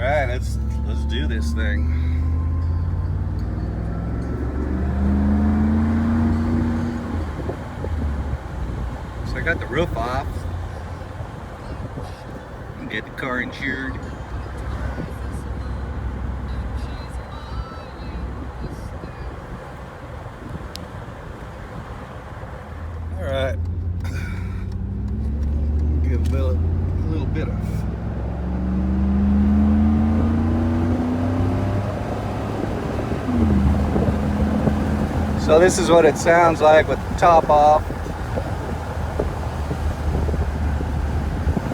Alright, let's do this thing. So I got the roof off. Get the car insured. Alright. Give a little bit of So this is what it sounds like with the top off.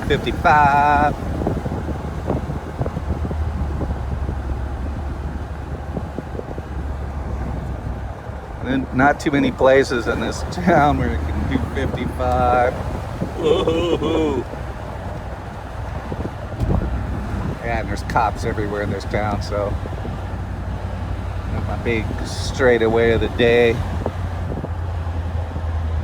55. And not too many places in this town where it can do 55. Whoa. Yeah, and there's cops everywhere in this town, so my big straightaway of the day.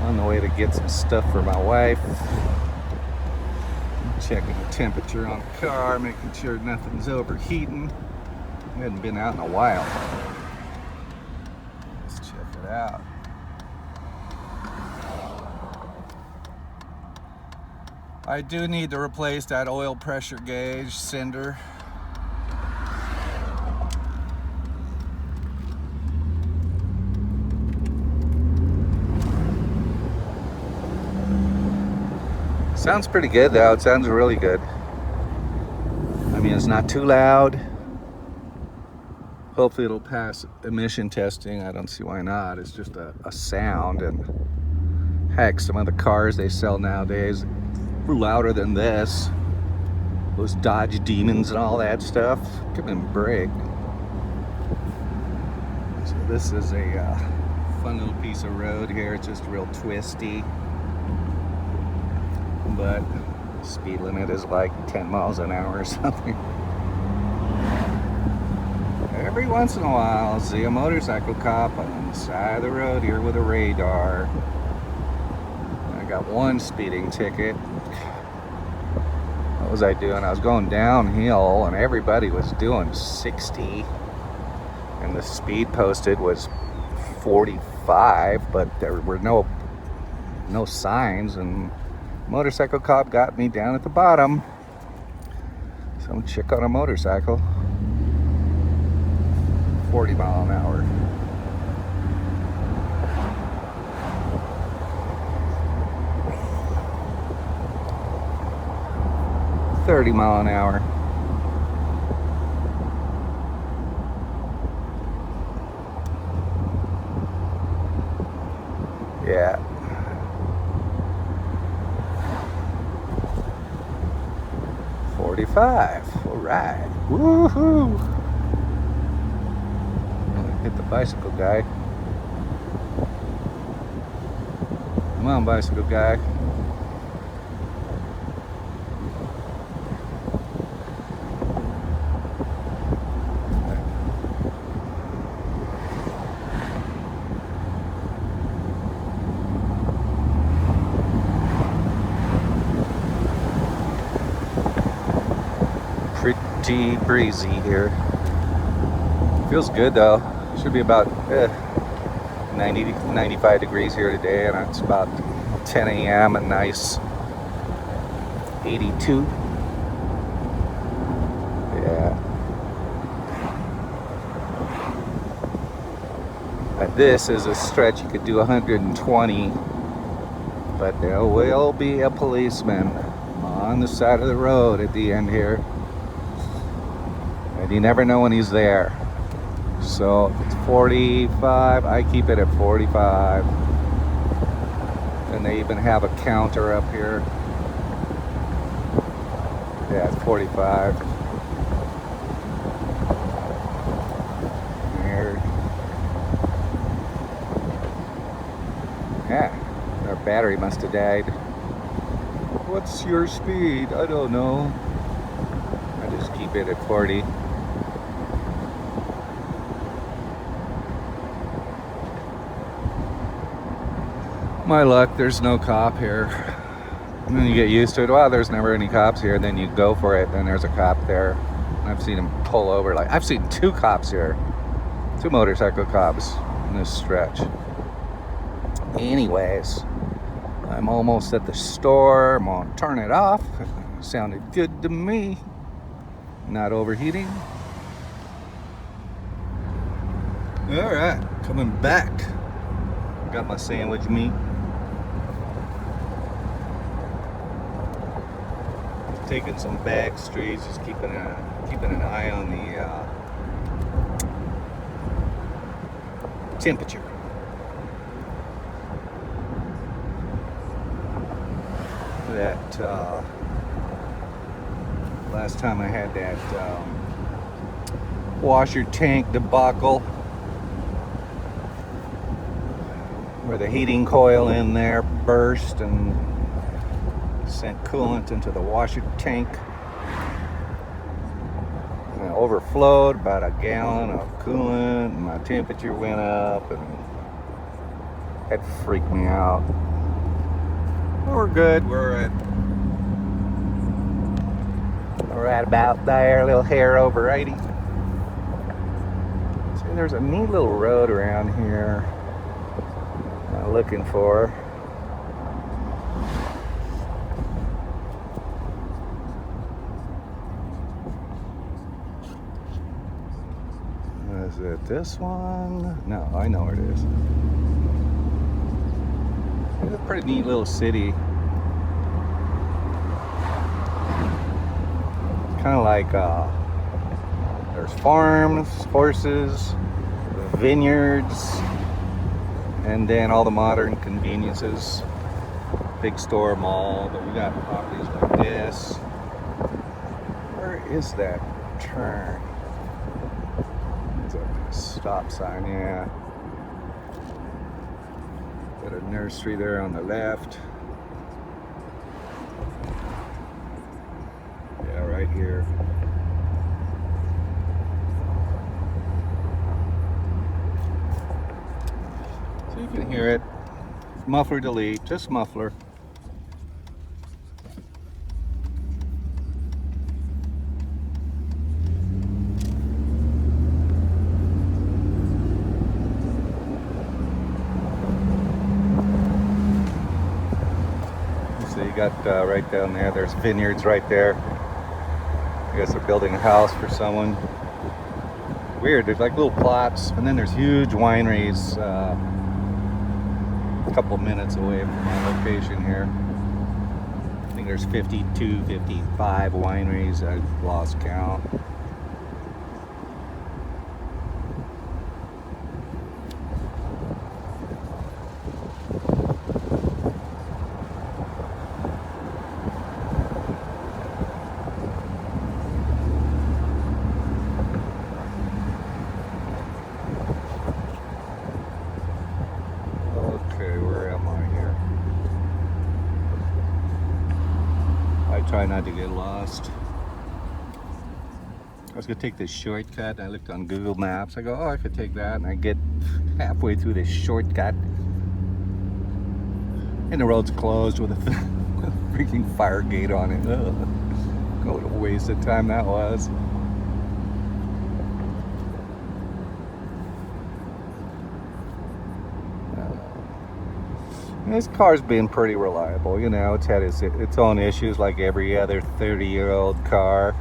On the way to get some stuff for my wife. Checking the temperature on the car, making sure nothing's overheating. I hadn't been out in a while. Let's check it out. I do need to replace that oil pressure gauge cinder. Sounds pretty good though, it sounds really good. I mean, it's not too loud. Hopefully it'll pass emission testing. I don't see why not. It's just a sound, and heck, some of the cars they sell nowadays are louder than this. Those Dodge Demons and all that stuff. Give them a break. So this is a fun little piece of road here. It's just real twisty. But speed limit is like 10 miles an hour or something. Every once in a while, I'll see a motorcycle cop on the side of the road here with a radar. I got one speeding ticket. What was I doing? I was going downhill and everybody was doing 60. And the speed posted was 45, but there were no signs, and motorcycle cop got me down at the bottom. Some chick on a motorcycle. 40 mile an hour. $30 mile an hour. Yeah. All right. Woohoo! Hit the bicycle guy. Come on, bicycle guy. Pretty breezy here. Feels good though. Should be about 95 degrees here today, and it's about 10 a.m. and nice 82. Yeah. This is a stretch you could do 120, but there will be a policeman on the side of the road at the end here. And you never know when he's there. So if it's 45, I keep it at 45. And they even have a counter up here. Yeah, it's 45. There. Yeah, our battery must have died. What's your speed? I don't know. I just keep it at 40. My luck, there's no cop here. And then you get used to it. Well, there's never any cops here. Then you go for it, then there's a cop there. I've seen them pull over. Like, I've seen 2 cops here, 2 motorcycle cops in this stretch. Anyways, I'm almost at the store. I'm gonna turn it off. Sounded good to me. Not overheating. All right, coming back. Got my sandwich meat. Taking some back streets, just keeping an eye on the temperature. That last time I had that washer tank debacle, where the heating coil in there burst and sent coolant into the washer tank, and it overflowed about a gallon of coolant, and my temperature went up, and it freaked me out. But we're good. We're at about there, a little hair over 80. See, there's a neat little road around here I'm looking for. Is it this one? No, I know where it is. It's a pretty neat little city. Kind of like there's farms, horses, vineyards, and then all the modern conveniences. Big store, mall, but we got properties like this. Where is that turn? It's a stop sign, yeah. Got a nursery there on the left. Yeah, right here. So you can hear it. Muffler delete, just muffler. So you got right down there, there's vineyards right there. I guess they're building a house for someone. Weird, there's like little plots, and then there's huge wineries a couple minutes away from my location here. I think there's 52, 55 wineries. I lost count. Try not to get lost. I was gonna take this shortcut. I looked on Google Maps. I go, oh, I could take that, and I get halfway through this shortcut, and the road's closed with a freaking fire gate on it. Ugh. What a waste of time that was. This car's been pretty reliable, you know. It's had its own issues like every other 30-year-old car.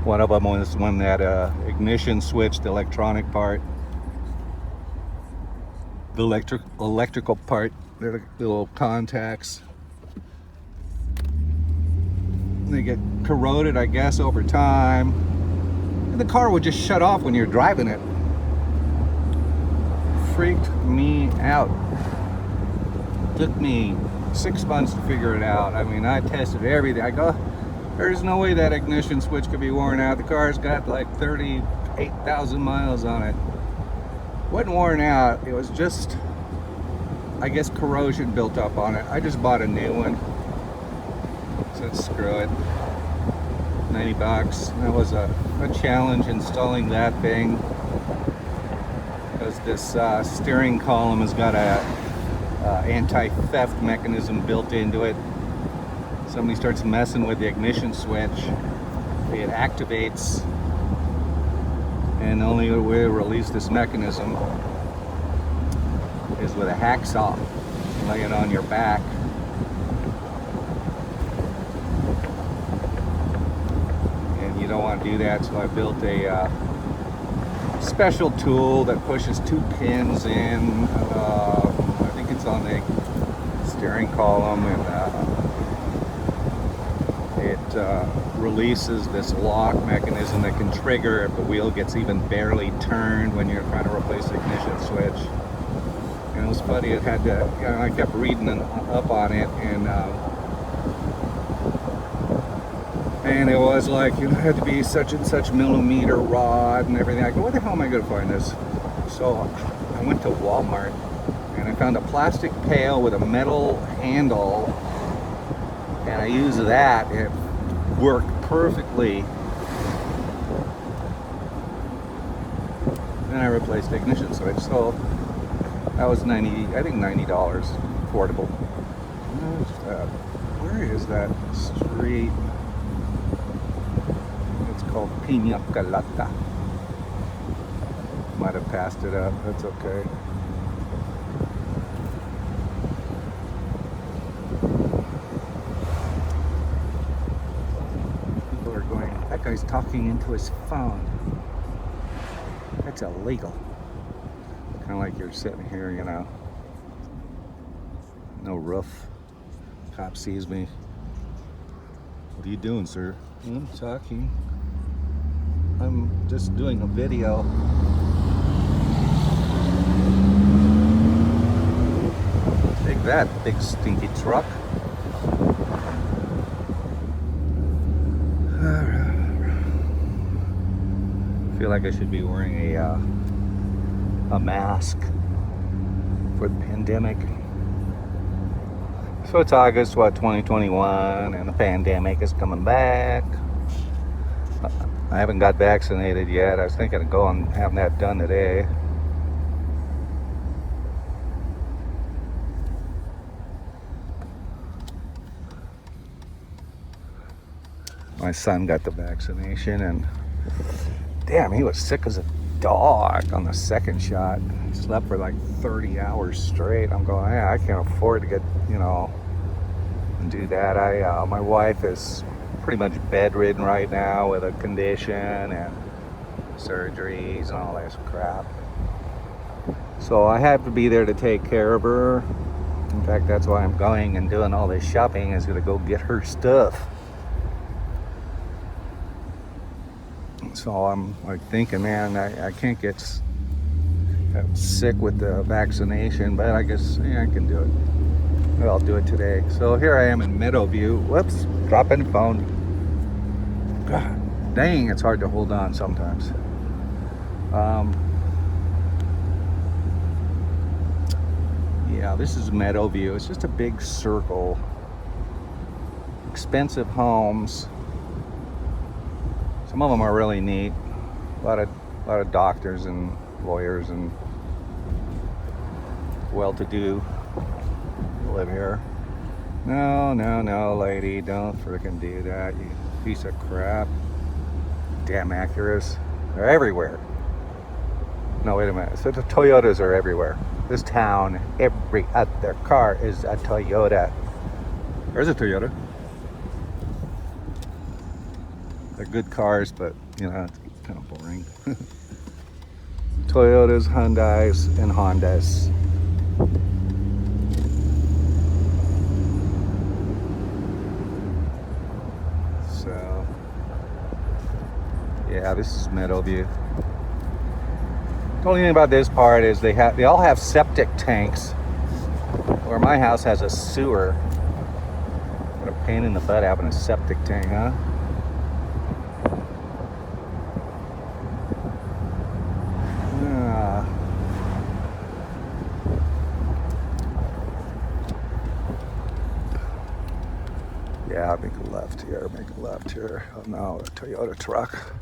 One of them was when that ignition switch, the electronic part, the electrical part, the little contacts, they get corroded, I guess, over time, and the car would just shut off when you're driving it. Freaked me out. Took me 6 months to figure it out. I mean, I tested everything. I go, there's no way that ignition switch could be worn out. The car's got like 38,000 miles on it. Wasn't worn out. It was just, I guess, corrosion built up on it. I just bought a new one. So screw it. 90 bucks. That was a challenge installing that thing. Because this steering column has got a anti-theft mechanism built into it. somebody starts messing with the ignition switch, it activates, and the only way to release this mechanism is with a hacksaw. Lay it on your back. And you don't want to do that, so I built a special tool that pushes 2 pins in. I think it's on the steering column, and it releases this lock mechanism that can trigger if the wheel gets even barely turned when you're trying to replace the ignition switch. And it was funny, it had to, I kept reading up on it, and it was like, it had to be such and such millimeter rod and everything. I go, where the hell am I going to find this? So I went to Walmart and I found a plastic pail with a metal handle, and I used that. It worked perfectly. Then I replaced the ignition switch. So that was I think $90, affordable. Where is that street? It's called Pina Colada. Might have passed it up, that's okay. People are going, that guy's talking into his phone. That's illegal. Kind of like you're sitting here, you know, no roof. Cop sees me. What are you doing, sir? I'm talking. I'm just doing a video. Take that, big stinky truck. I feel like I should be wearing a mask for the pandemic. So it's August, 2021, and the pandemic is coming back. I haven't got vaccinated yet. I was thinking of going and having that done today. My son got the vaccination, and damn, he was sick as a dog on the second shot. He slept for like 30 hours straight. I'm going, yeah, I can't afford to get, you know, and do that. My wife is pretty much bedridden right now with a condition and surgeries and all this crap. So I have to be there to take care of her. In fact, that's why I'm going and doing all this shopping, is gonna go get her stuff. So I'm like thinking, man, I can't get sick with the vaccination, but I guess, yeah, I can do it. I'll do it today. So here I am in Meadowview. Whoops, dropping the phone. God, dang, it's hard to hold on sometimes. Yeah, this is Meadowview. It's just a big circle. Expensive homes. Some of them are really neat. A lot of doctors and lawyers and well-to-do live here. No, lady, don't freaking do that, you piece of crap. Damn Acuras. They're everywhere. No, wait a minute. So the Toyotas are everywhere. This town, every other car is a Toyota. There's a Toyota. They're good cars, but, you know, it's kind of boring. Toyotas, Hyundais, and Hondas. So, yeah, this is Meadowview. The only thing about this part is they all have septic tanks, where my house has a sewer. What a pain in the butt having a septic tank, huh? Yeah, make a left here. Oh no, a Toyota truck.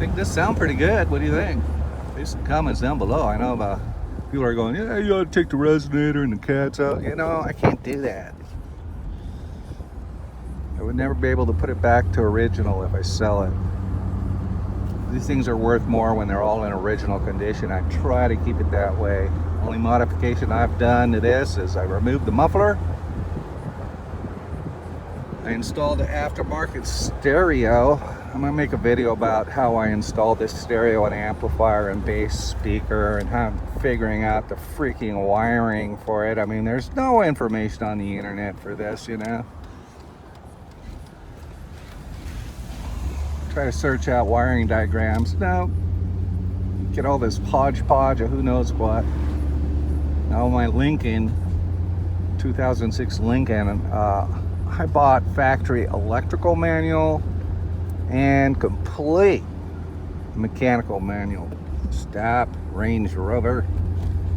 think this sounds pretty good. What do you think? Leave some comments down below. I know about people are going, yeah, you ought to take the resonator and the cats out. You know, I can't do that. I would never be able to put it back to original if I sell it. These things are worth more when they're all in original condition. I try to keep it that way. Only modification I've done to this is I removed the muffler. I installed the aftermarket stereo. I'm gonna make a video about how I installed this stereo and amplifier and bass speaker and how I'm figuring out the freaking wiring for it. I mean, there's no information on the internet for this, you know. Try to search out wiring diagrams. No, get all this hodgepodge of who knows what. Now my Lincoln, 2006 Lincoln, I bought factory electrical manual and complete mechanical manual. Stop, Range Rover.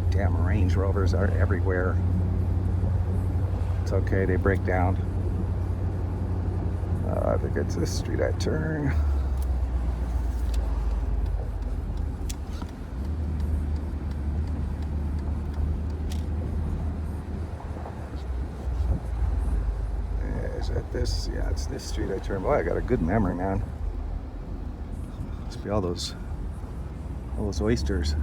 Damn, Range Rovers are everywhere. It's okay, they break down. I think it's this street I turn. Is that this? Yeah, it's this street I turn. Boy, I got a good memory, man. Must be all those oysters.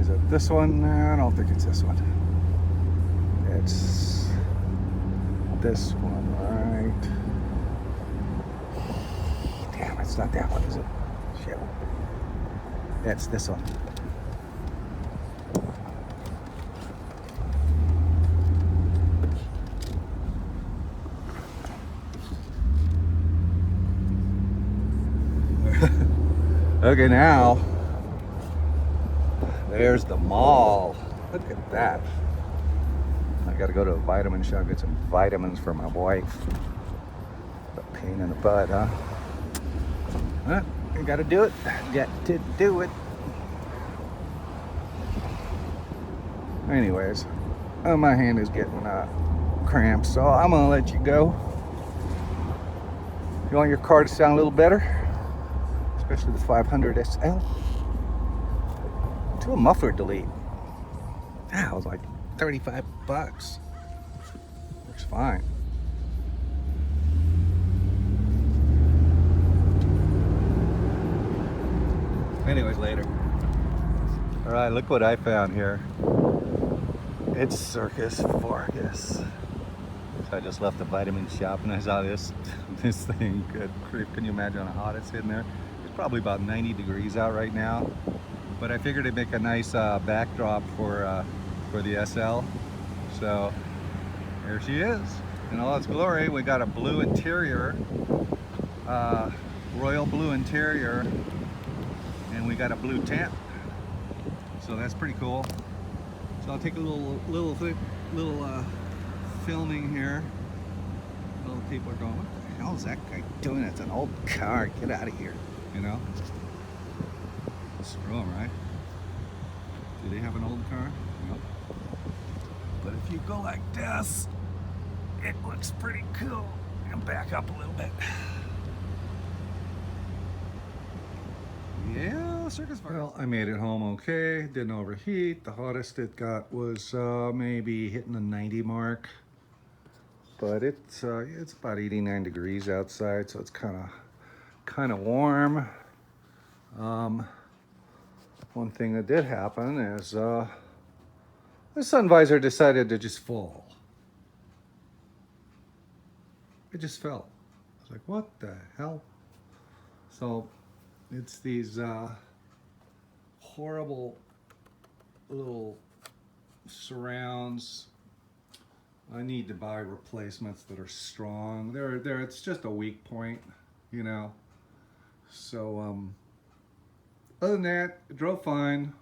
Is it this one? No, I don't think it's this one. It's this one, right? Damn, it's not that one, is it? Shit. It's this one. Okay, now there's the mall. Look at that. I gotta go to a vitamin shop, get some vitamins for my wife. A pain in the butt, huh? Well, I gotta do it. Got to do it. Anyways, my hand is getting cramps, so I'm gonna let you go. You want your car to sound a little better? Especially the 500 SL. Do a muffler delete. That was like 35 bucks. Works fine. Anyways, later. All right, look what I found here. It's Circus Vargas. So I just left the vitamin shop and I saw this thing. Good grief, can you imagine how hot it's in there? It's probably about 90 degrees out right now. But I figured it'd make a nice backdrop for the SL. So here she is in all its glory. We got a blue interior, royal blue interior, and we got a blue tent. So that's pretty cool. So I'll take a little filming here. Little people are going, what the hell is that guy doing? It's an old car. Get out of here. You know? Screw them, right? Do they have an old car? No. But if you go like this, it looks pretty cool. And back up a little bit. Yeah, Circus Vargas. Well, I made it home okay. Didn't overheat. The hottest it got was maybe hitting the 90 mark. But it's about 89 degrees outside, so it's kind of warm. One thing that did happen is the sun visor decided to just fall. It just fell. I was like, what the hell? So it's these horrible little surrounds. I need to buy replacements that are strong. It's just a weak point, you know. So other than that, it drove fine.